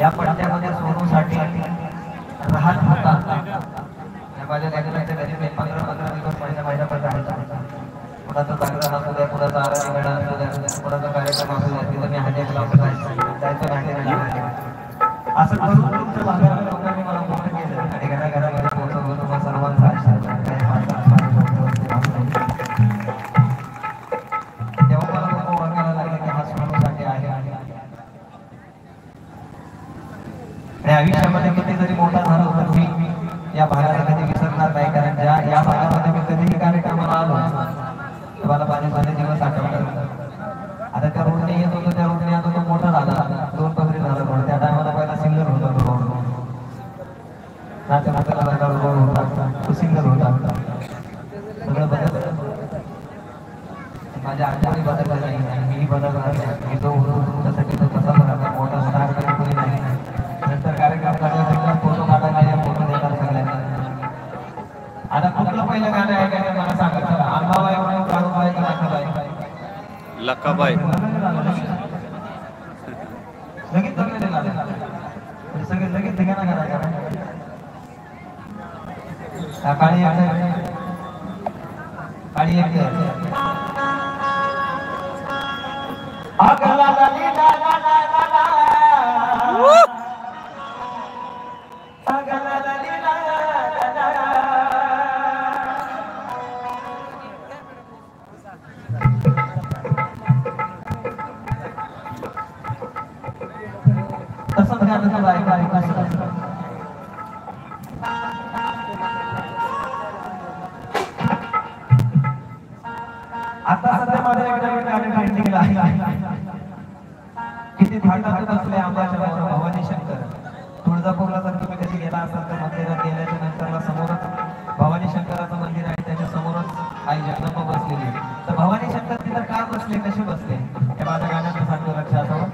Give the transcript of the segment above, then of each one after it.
या पडद्यामध्ये सोनूसाठी राहत होता. या माझ्या लेकरांच्या घरी 15-15 दिवस महिन्यापर्यंत राहायचा. कुणाचा जागरण असू द्या, कुणाचा आरती वेळा असू द्या, कुणाचा कार्यक्रम असू द्या, तिथं मी हजेरी लावून जायचं हजेरी. असं करून तुमच्या भागाला लोकांनी मला मोठं केलं आणि घराघरामध्ये पोहोचवलं. तुम्हा सर्वांचा आशीर्वाद तेव्हा मला लोक ओळखायला लागले की हा सोनूसाठी आहे. आणि आयुष्यामध्ये किती जरी मोठा झालो तर मी या भागाला कधी विसरणार नाही. कारण या भागामध्ये मी कधीही कार्यक्रमाला आलो मला माझे दिवस आठवतात. आता त्या रोडने येत होतो, त्या रोडने आता तो मोठा झाला, 2 पगडी झाला रोड. त्या टायमाला पहिला सिंगल होता तो रोड, नात्या नात्याला रोड होता, तो सिंगल होता. सगळं बदल माझ्या आठवणी बदलला नाही, मीही बदलला नाही. मी जो होतो तुमच्यासाठी तो कसा बघा मोठा होणार कधी कोणी नाही. नंतर कार्यक्रम करायला फोटो काढायला फोटो देणार सगळ्यांना. आता कुठलं पहिलं गाणं आहे का मला सांगा. आंबाबाई म्हणून काळूबाई का लकाबाई? लकाबाई. लगेच सगळे लगेच गाणं करा. काळी काळी तसंच गाणं आता सध्या माझ्या ट्रेंडिंगला किती थाटात असले आंबाच्या भवानी शंकर. तुळजापूरला जर तुम्ही कधी गेला असाल तर मंदिरात गेल्याच्या नंतरला समोरच भवानी शंकराचं मंदिर आहे. त्याच्या समोरच आई जगदंबा बसलेली. तर भवानी शंकर तिथं का बसले, कसे बसले हे माझ्या गाण्यात सांगतो, लक्षात ठेवा.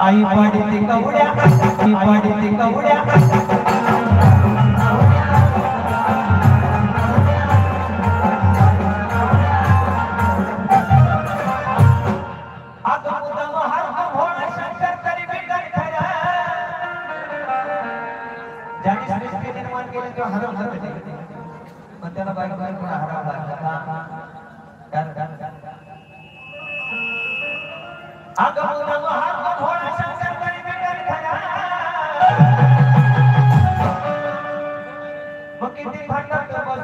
आई पाडी ते कवड्या, आई पाडी ते कवड्या. निर्माण केले किंवा हरव पण त्याला बायका बायका हराव लागला.